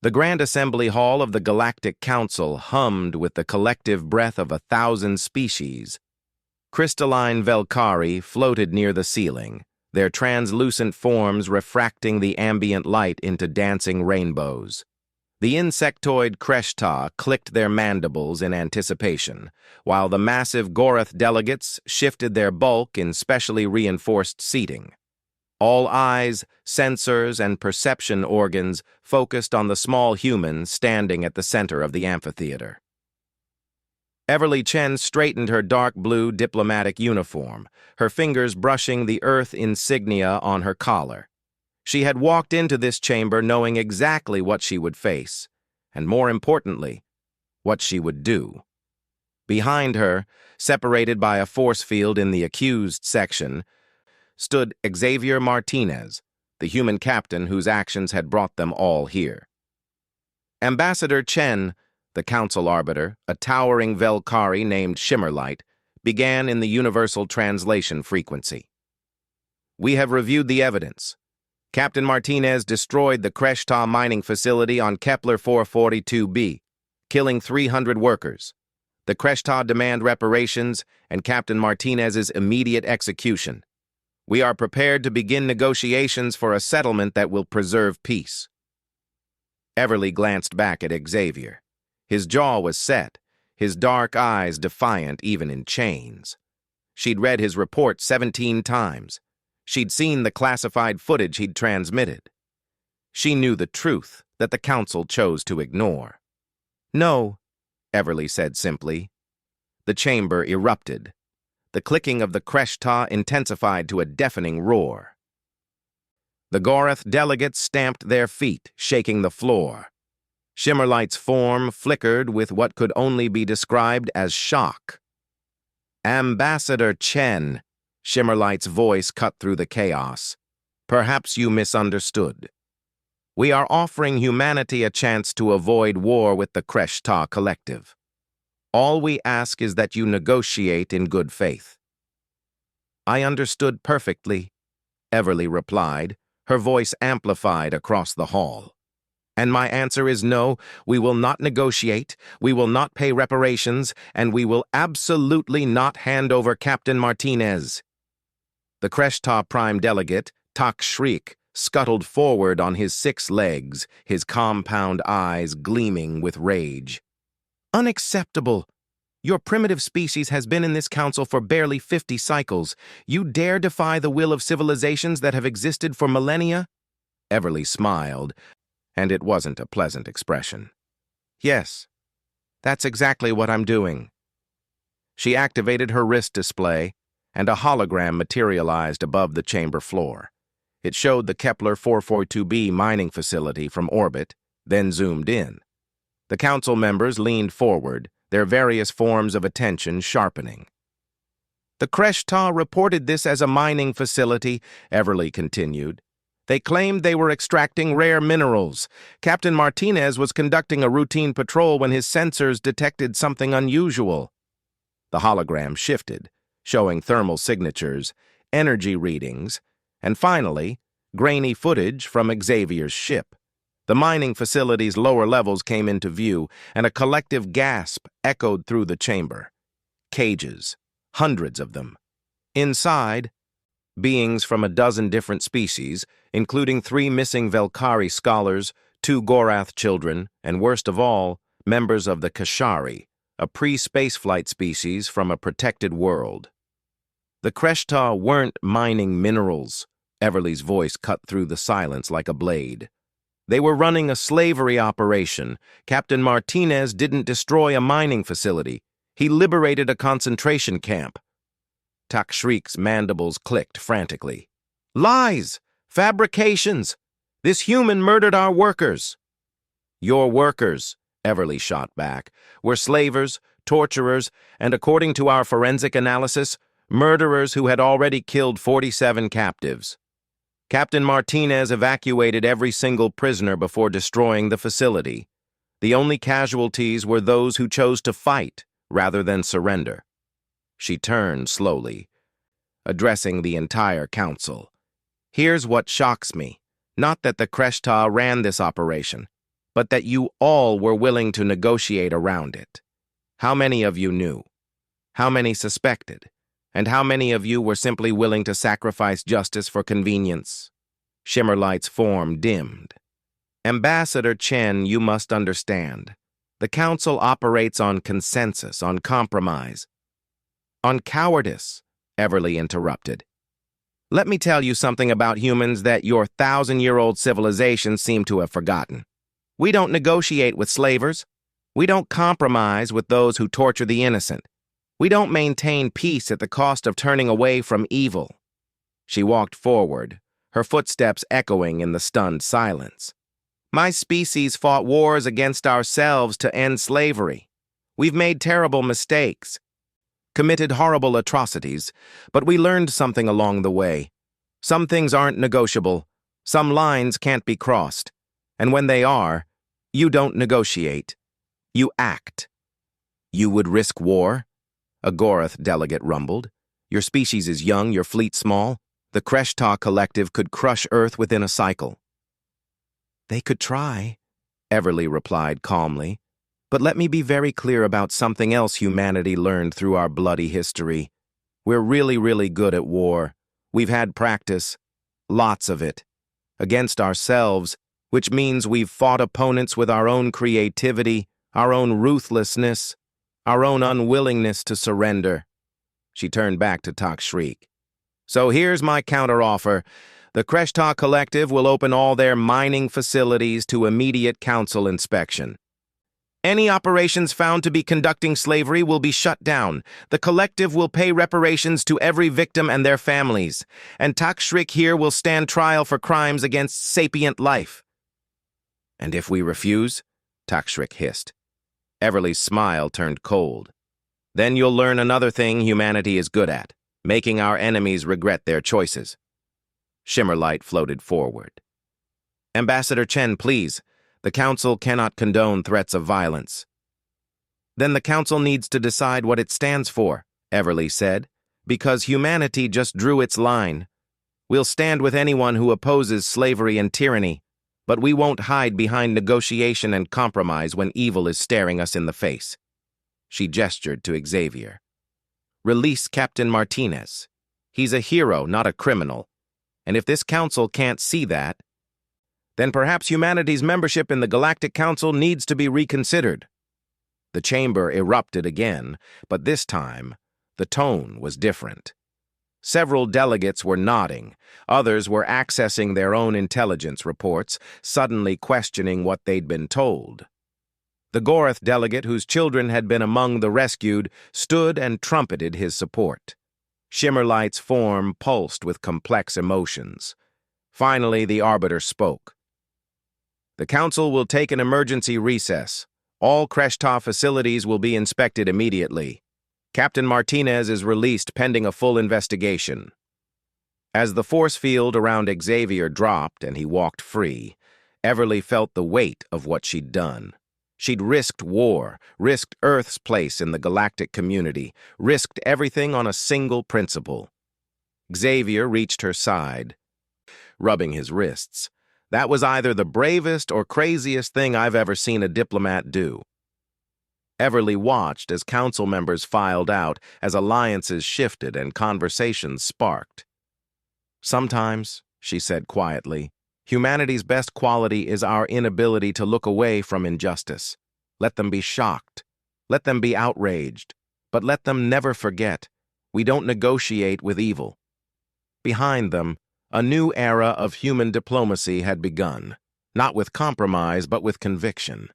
The Grand Assembly Hall of the Galactic Council hummed with the collective breath of 1,000 species. Crystalline Velkari floated near the ceiling, their translucent forms refracting the ambient light into dancing rainbows. The insectoid Kreshta clicked their mandibles in anticipation, while the massive Gorath delegates shifted their bulk in specially reinforced seating. All eyes, sensors, and perception organs focused on the small human standing at the center of the amphitheater. Everly Chen straightened her dark blue diplomatic uniform, her fingers brushing the Earth insignia on her collar. She had walked into this chamber knowing exactly what she would face, and more importantly, what she would do. Behind her, separated by a force field in the accused section, stood Xavier Martinez, the human captain whose actions had brought them all here. Ambassador Chen, the council arbiter, a towering Velkari named Shimmerlight, began in the universal translation frequency. "We have reviewed the evidence. Captain Martinez destroyed the Kreshta mining facility on Kepler 442b, killing 300 workers. The Kreshta demand reparations and Captain Martinez's immediate execution. We are prepared to begin negotiations for a settlement that will preserve peace." Everly glanced back at Xavier. His jaw was set, his dark eyes defiant even in chains. She'd read his report 17 times. She'd seen the classified footage he'd transmitted. She knew the truth that the council chose to ignore. "No," Everly said simply. The chamber erupted. The clicking of the Kreshta intensified to a deafening roar. The Gorath delegates stamped their feet, shaking the floor. Shimmerlight's form flickered with what could only be described as shock. "Ambassador Chen," Shimmerlight's voice cut through the chaos. "Perhaps you misunderstood. We are offering humanity a chance to avoid war with the Kreshta Collective. All we ask is that you negotiate in good faith." "I understood perfectly," Everly replied, her voice amplified across the hall. "And my answer is no, we will not negotiate, we will not pay reparations, and we will absolutely not hand over Captain Martinez." The Kreshta Prime Delegate, Tak Shriek, scuttled forward on his 6 legs, his compound eyes gleaming with rage. "Unacceptable! Your primitive species has been in this council for barely 50 cycles. You dare defy the will of civilizations that have existed for millennia?" Everly smiled, and it wasn't a pleasant expression. "Yes, that's exactly what I'm doing." She activated her wrist display, and a hologram materialized above the chamber floor. It showed the Kepler 442b mining facility from orbit, then zoomed in. The council members leaned forward, their various forms of attention sharpening. "The Kreshta reported this as a mining facility," Everly continued. "They claimed they were extracting rare minerals. Captain Martinez was conducting a routine patrol when his sensors detected something unusual." The hologram shifted, showing thermal signatures, energy readings, and finally, grainy footage from Xavier's ship. The mining facility's lower levels came into view, and a collective gasp echoed through the chamber. Cages, hundreds of them. Inside, beings from a dozen different species, including 3 missing Velkari scholars, 2 Gorath children, and worst of all, members of the Kashari, a pre-spaceflight species from a protected world. The Kreshta weren't mining minerals. Everly's voice cut through the silence like a blade. They were running a slavery operation. Captain Martinez didn't destroy a mining facility. He liberated a concentration camp. Tak Shriek's mandibles clicked frantically. "Lies! Fabrications! This human murdered our workers!" "Your workers," Everly shot back, "were slavers, torturers, and according to our forensic analysis, murderers who had already killed 47 captives. Captain Martinez evacuated every single prisoner before destroying the facility. The only casualties were those who chose to fight rather than surrender." She turned slowly, addressing the entire council. "Here's what shocks me. Not that the Kreshta ran this operation, but that you all were willing to negotiate around it. How many of you knew? How many suspected? And how many of you were simply willing to sacrifice justice for convenience? Shimmerlight's form dimmed. Ambassador Chen, you must understand. The Council operates on consensus, on compromise. On cowardice, Everly interrupted. Let me tell you something about humans that your 1,000-year-old civilization seem to have forgotten. We don't negotiate with slavers. We don't compromise with those who torture the innocent. We don't maintain peace at the cost of turning away from evil. She walked forward, her footsteps echoing in the stunned silence. My species fought wars against ourselves to end slavery. We've made terrible mistakes, committed horrible atrocities, but we learned something along the way. Some things aren't negotiable. Some lines can't be crossed. And when they are, you don't negotiate. You act. You would risk war? A Gorath delegate rumbled. Your species is young, your fleet small. The Kreshta Collective could crush Earth within a cycle. They could try, Everly replied calmly. But let me be very clear about something else humanity learned through our bloody history. We're really good at war. We've had practice, lots of it, against ourselves, which means we've fought opponents with our own creativity, our own ruthlessness, our own unwillingness to surrender. She turned back to Takshrik. So here's my counteroffer. The Kreshta Collective will open all their mining facilities to immediate council inspection. Any operations found to be conducting slavery will be shut down. The collective will pay reparations to every victim and their families, and Takshrik here will stand trial for crimes against sapient life. And if we refuse? Takshrik hissed. Everly's smile turned cold. Then you'll learn another thing humanity is good at, making our enemies regret their choices. Shimmerlight floated forward. Ambassador Chen, please. The Council cannot condone threats of violence. Then the Council needs to decide what it stands for, Everly said, because humanity just drew its line. We'll stand with anyone who opposes slavery and tyranny, but we won't hide behind negotiation and compromise when evil is staring us in the face. She gestured to Xavier. Release Captain Martinez. He's a hero, not a criminal. And if this Council can't see that, then perhaps humanity's membership in the Galactic Council needs to be reconsidered. The chamber erupted again, but this time, the tone was different. Several delegates were nodding, others were accessing their own intelligence reports, suddenly questioning what they'd been told. The Gorath delegate, whose children had been among the rescued, stood and trumpeted his support. Shimmerlight's form pulsed with complex emotions. Finally, the Arbiter spoke. The Council will take an emergency recess. All Kreshta facilities will be inspected immediately. Captain Martinez is released pending a full investigation. As the force field around Xavier dropped and he walked free, Everly felt the weight of what she'd done. She'd risked war, risked Earth's place in the galactic community, risked everything on a single principle. Xavier reached her side, rubbing his wrists. That was either the bravest or craziest thing I've ever seen a diplomat do. Everly watched as council members filed out, as alliances shifted and conversations sparked. Sometimes, she said quietly, humanity's best quality is our inability to look away from injustice. Let them be shocked. Let them be outraged. But let them never forget, we don't negotiate with evil. Behind them, a new era of human diplomacy had begun, not with compromise but with conviction.